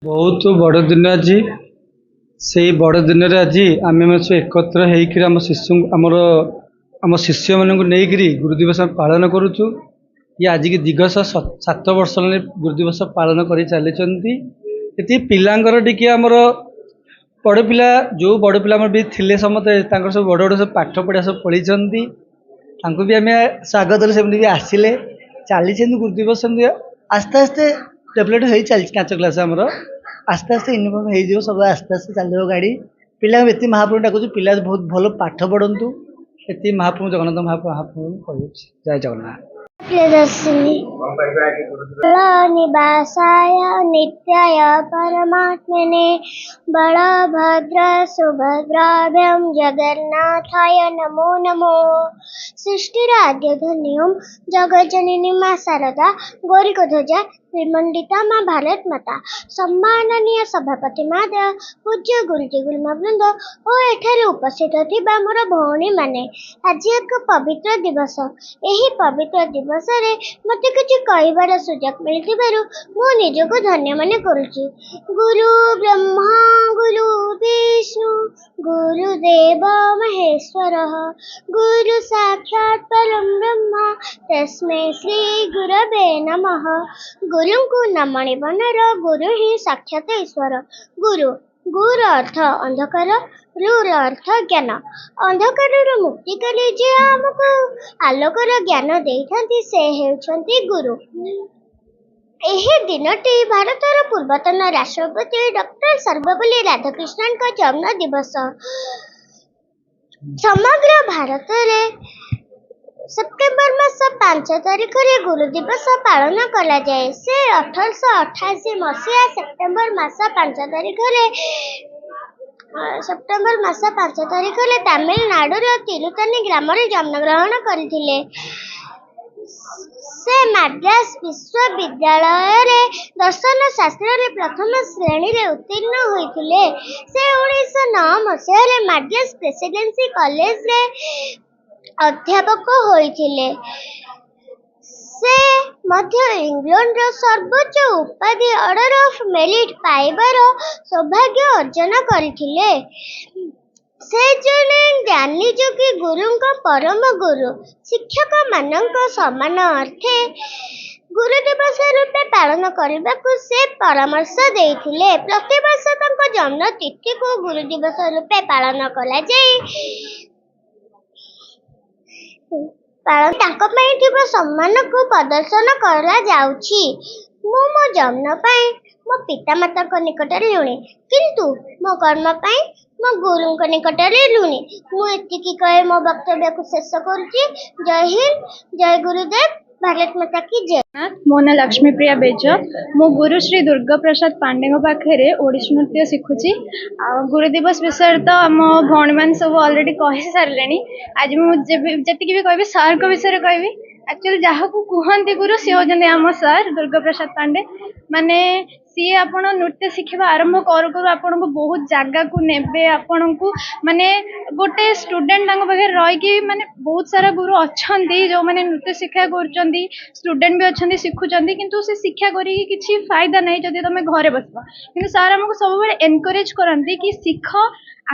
बहुत बड़ दिन आज से बड़ दिन आज आम सब एकत्र होकर शिशु आमर आम शिष्य मान गुरु दिवस पालन करुचु। ये आज की दिगस 7 वर्ष गुरु दिवस पालन कर चली पिलांकर टी आमर बड़ पिला जो बड़ पिला भी थे समते सब बड़ बड़ सब पाठ पढ़ा सब पढ़ी भी आम स्वागत सेमती भी आसिले चली गुरु दिवस आस्ते आस्ते डेभलप हो चली नाच क्लास आमर आस्ते आस्ते इनफर्म हो सब आस्ते आस्ते चलो गाड़ी पिला ये महाप्रभु डाकुच पिला बहुत भल पाठ पढ़ु ये महाप्रभु जगन्नाथ महाप्रभु कहूँ जय जगन्नाथ। प्रियदर्शिनी निवासाय नित्याय परमात्मने बलभद्र सुभद्राभ्यां जगन्नाथाय नमो नमो। सृष्टिराद्य धन्यं जगज्जननी मां शारदा गौरीध्वजा श्रीमंडिता मां भारत माता सम्माननीय सभापति महोदय पूज्य गुरुजी गुरुमावृंद और एठारे उपस्थित थिबा मोर भौणी माने आज एक पवित्र दिवस। यही पवित्र दिवस रे मते किछि कहिबार सुजोग मिलिथिबारु मो निजको धन्य माने करूछि। गुरु ब्रह्मा गुरु विष्णु गुरुदेव महेश्वरः गुरु साक्षात् परं ब्रह्म तस्मै श्री गुरवे नमः। गुरु को नमणिब नर गुरु ही साक्षात ईश्वर। गुरु गुर अर्थ अंधकार रुर अर्थ ज्ञान अंधकार मुक्ति कले जे आमको आलोकर ज्ञान देइथांती से हेउछंती गुरु। एही दिनटी भारतर पूर्वतन राष्ट्रपति डॉक्टर सर्वपल्ली राधाकृष्णन का जन्म दिवस। समग्र भारत रे सेप्टेम्बर मास 5 तारिख रे गुरु दिवस पालन कला जाए। से 1888 मसीहा सेप्टेम्बर मास 5 तारिख रे तमिलनाडु तिरुतनी ग्राम रे जन्म ग्रहण करथिले। से मद्रास विश्वविद्यालय रे दर्शन शास्त्र रे प्रथम श्रेणी रे उत्तीर्ण होइथिले। से 1909 मसीहा रे मद्रास प्रेसिडेंसी कॉलेज रे अध्यापक होइथिले। से मध्य इंग्लैंड रो सर्वोच्च उपाधि ऑर्डर ऑफ मेरिट पाइबार सौभाग्य अर्जन करथिले। से जने ज्ञानी जोगी गुरुंका परम गुरु शिक्षक मानक सम्मान अर्थे गुरु दिवस रूपे पालन करने को से परामर्श देइथिले। प्रतिवर्ष तांको जन्म तिथि को गुरु दिवस रूपे पालन कला जाय। तांको पई थिबा सम्मान को प्रदर्शन करा जाउछि। मो जन्म पई मो पिता माता को निकट रे लुणी किंतु मो कर्म पई मो गुरु को निकट रे लुणी। मु एतिकी कहे मो वक्तव्य को शेष करूछि। जय हिंद जय गुरुदेव भारत माता की जय। मो ना लक्ष्मीप्रिया बेज मो गुरु श्री दुर्गा प्रसाद पांडे पाखे ओडिसी नृत्य शिखुची। गुरु दिवस विषय तो आम भौणी मान सब अलरेडी कही सारे। आज मुझे भी कह सर को विषय कहि एक्चुअली जहाँ को कहते गुरु सी होती आम सर दुर्गा प्रसाद पांडे माने सी आपण नृत्य शिखा आरंभ करू करू आपण को बहुत जगह को नेबे आपण को माने गोटे स्टूडेंट पाखे रही माने बहुत सारा गुरु अच्छा जो माने नृत्य शिक्षा कर स्टूडेंट भी अच्छा शिखुंट किंतु से शिक्षा करी किसी फायदा नहीं जब तुम घरे बस कि सर आमको सब एनकरेज करती कि शिख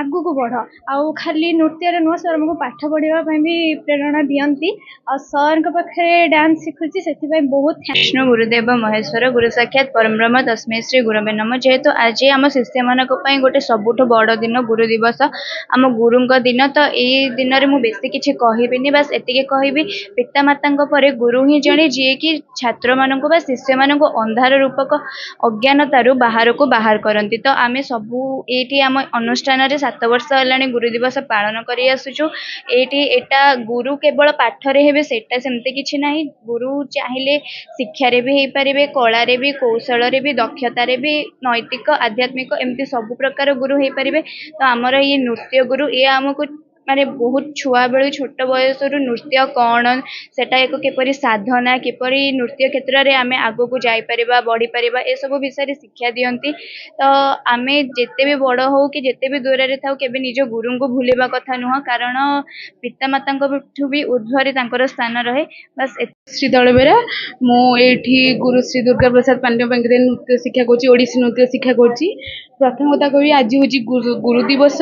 आगु को बढ़ आउ खाली नृत्य नुह सर आमको पाठ पढ़ाई भी प्रेरणा दियंती आ सर पाखे डांस शिखुची से बहुत विष्णु गुरुदेव महेश्वर गुरु साक्षात परब्रह्म तस्मै श्री गुरवे नमः। जेहेतु आज आम शिष्य मान गोटे सबुठ बड़ दिन गुरु दिवस आम गुरुंक दिन तो यही दिन में मुझे बेसी किसी कहबी बास एति कहबी पिता माता पर गुरु ही जड़े जी कि छात्र मान शिष्य मान अंधार रूपक अज्ञानतारू बाहर को बाहर करती। तो आम सबू ये आम अनुष्ठान 7 वर्ष है गुरु दिवस पालन करी आसुचु। एटा गुरु केवल पाठरे हेबे सेटा सेमते किछि नाही। गुरु चाहिले शिक्षारे भी हो पारे कलारे भी कौशल भी दक्षतारे भी नैतिक आध्यात्मिक एमती सब प्रकार गुरु हो पारे। तो आमर ये नृत्य गुरु ये आमको ମାନେ ବହୁତ ଛୁଆବେଳୁ ଛୋଟ ବୟସରୁ ନୃତ୍ୟ କ'ଣ ସେଟା ଏକ କିପରି ସାଧନା କିପରି ନୃତ୍ୟ କ୍ଷେତ୍ରରେ ଆମେ ଆଗକୁ ଯାଇପାରିବା ବଢ଼ିପାରିବା ଏସବୁ ବିଷୟରେ ଶିକ୍ଷା ଦିଅନ୍ତି। ତ ଆମେ ଯେତେ ବି ବଡ଼ ହଉ କି ଯେତେ ବି ଦୂରରେ ଥାଉ କେବେ ନିଜ ଗୁରୁଙ୍କୁ ଭୁଲିବା କଥା ନୁହଁ କାରଣ ପିତାମାତାଙ୍କଠୁ ବି ଊର୍ଦ୍ଧ୍ୱରେ ତାଙ୍କର ସ୍ଥାନ ରହେ। ବାସ୍ ଶ୍ରୀ ଦଳବେରା ମୁଁ ଏଇଠି ଗୁରୁ ଶ୍ରୀ ଦୁର୍ଗା ପ୍ରସାଦ ପାଣ୍ଡ୍ୟ ପାଖରେ ନୃତ୍ୟ ଶିକ୍ଷା କରୁଛି, ଓଡ଼ିଶୀ ନୃତ୍ୟ ଶିକ୍ଷା କରୁଛି। ପ୍ରଥମ କଥା କହିବି ଆଜି ହେଉଛି ଗୁରୁ ଦିବସ।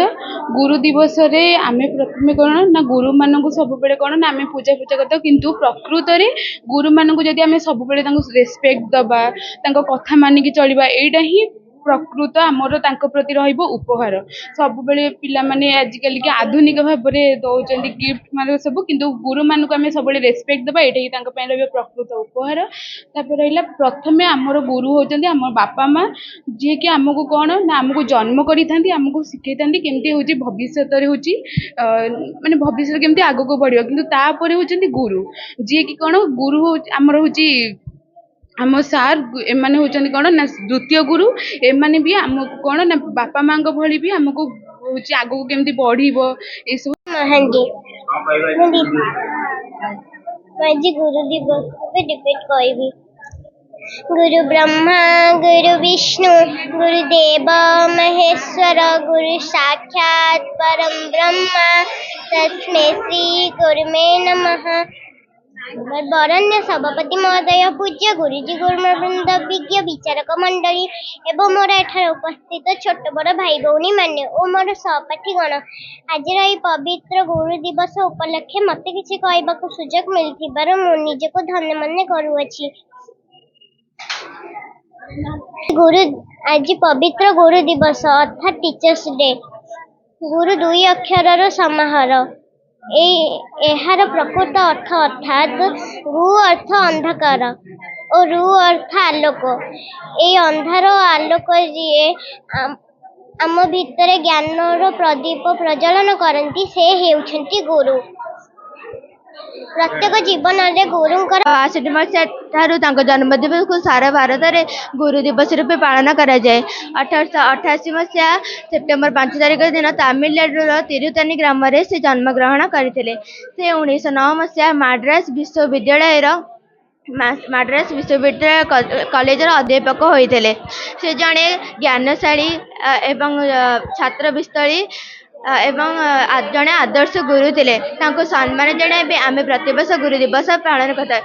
ଗୁରୁ ଦିବସରେ ଆମେ ପ୍ରଥମେ କ'ଣ ନା ଗୁରୁମାନଙ୍କୁ ସବୁବେଳେ କ'ଣ ନା ଆମେ ପୂଜା କରିଥାଉ, କିନ୍ତୁ ପ୍ରକୃତରେ ଗୁରୁମାନଙ୍କୁ ଯଦି ଆମେ ସବୁବେଳେ ତାଙ୍କୁ ରେସ୍ପେକ୍ଟ ଦେବା, ତାଙ୍କ କଥା ମାନିକି ଚଳିବା, ଏଇଟା ହିଁ ପ୍ରକୃତ ଆମର ତାଙ୍କ ପ୍ରତି ରହିବ ଉପହାର। ସବୁବେଳେ ପିଲାମାନେ ଆଜିକାଲିକା ଆଧୁନିକ ଭାବରେ ଦେଉଛନ୍ତି ଗିଫ୍ଟ ମାନେ ସବୁ, କିନ୍ତୁ ଗୁରୁମାନଙ୍କୁ ଆମେ ସବୁବେଳେ ରେସ୍ପେକ୍ଟ ଦେବା, ଏଇଟା ହିଁ ତାଙ୍କ ପାଇଁ ରହିବ ପ୍ରକୃତ ଉପହାର। ତାପରେ ରହିଲା ପ୍ରଥମେ ଆମର ଗୁରୁ ହେଉଛନ୍ତି ଆମ ବାପା ମା, ଯିଏକି ଆମକୁ କ'ଣ ନା ଆମକୁ ଜନ୍ମ କରିଥାନ୍ତି, ଆମକୁ ଶିଖେଇଥାନ୍ତି କେମିତି ହେଉଛି ଭବିଷ୍ୟତରେ ହେଉଛି ମାନେ ଭବିଷ୍ୟତ କେମିତି ଆଗକୁ ବଢ଼ିବ। କିନ୍ତୁ ତାପରେ ହେଉଛନ୍ତି ଗୁରୁ, ଯିଏକି କ'ଣ ଗୁରୁ ଆମର ହେଉଛି ଆମ ସାର୍, ଏମାନେ ହେଉଛନ୍ତି କ'ଣ ନା ଦ୍ୱିତୀୟ ଗୁରୁ। ଏମାନେ ବି ଆମକୁ କ'ଣ ନା ବାପା ମାଙ୍କ ଭଳି ବି ଆମକୁ ହେଉଛି ଆଗକୁ କେମିତି ବଢ଼ିବ ଏସବୁ। ମହାନ୍ତି ମୁଁ ଆଜି ଗୁରୁ ଦିବସ ଡିବେଟ୍ କହିବି। गुरु ब्रह्मा गुरु विष्णु गुरुदेव महेश्वर गुरु साक्षात् परम ब्रह्म तस्मै श्री गुरुमे नमः। बरण्य सभापति महोदय पूज्य गुरुजी गुरुवृंद विज्ञ विचारक मंडली एवं मोर एठार उपस्थित छोट बड़ भाई भौणी माने और मोर सहपाठी गण आज पवित्र गुरु दिवस उपलक्षे मत किसी कहवाक सुजोग मिलथिबार मु निजको धन्य मन करुअछि। गुरु आज पवित्र गुरु दिवस अर्थात टीचर्स डे। गुरु दुई अक्षर समाहार। एहार प्रकृत अर्थ अर्थात गु अर्थ अंधकार और रु अर्थ आलोक। ए अंधार आलोक जीए आम भितर ज्ञानर प्रदीप प्रज्वलन करती से हेउछंती गुरु। प्रत्येक जीवन में गुरुंकर 68 मसीहा ठारू तांको जन्मदिवस को सारा भारत में गुरु दिवस रूपे पालन करा जाए। 1888 मसीहा सेप्टेम्बर 5 तारिख दिन तमिलनाडुर तिरुतानी ग्राम में से जन्मग्रहण करते। से 1909 मसीहा माड्रास विश्वविद्यालय कॉलेज अध्यापक होते। से जड़े ज्ञानशाली एवं छात्र विस्तरी एवं जड़े आदर्श गुरु थे। सम्मान जनाबे आम प्रतिवर्ष गुरु दिवस पालन करता।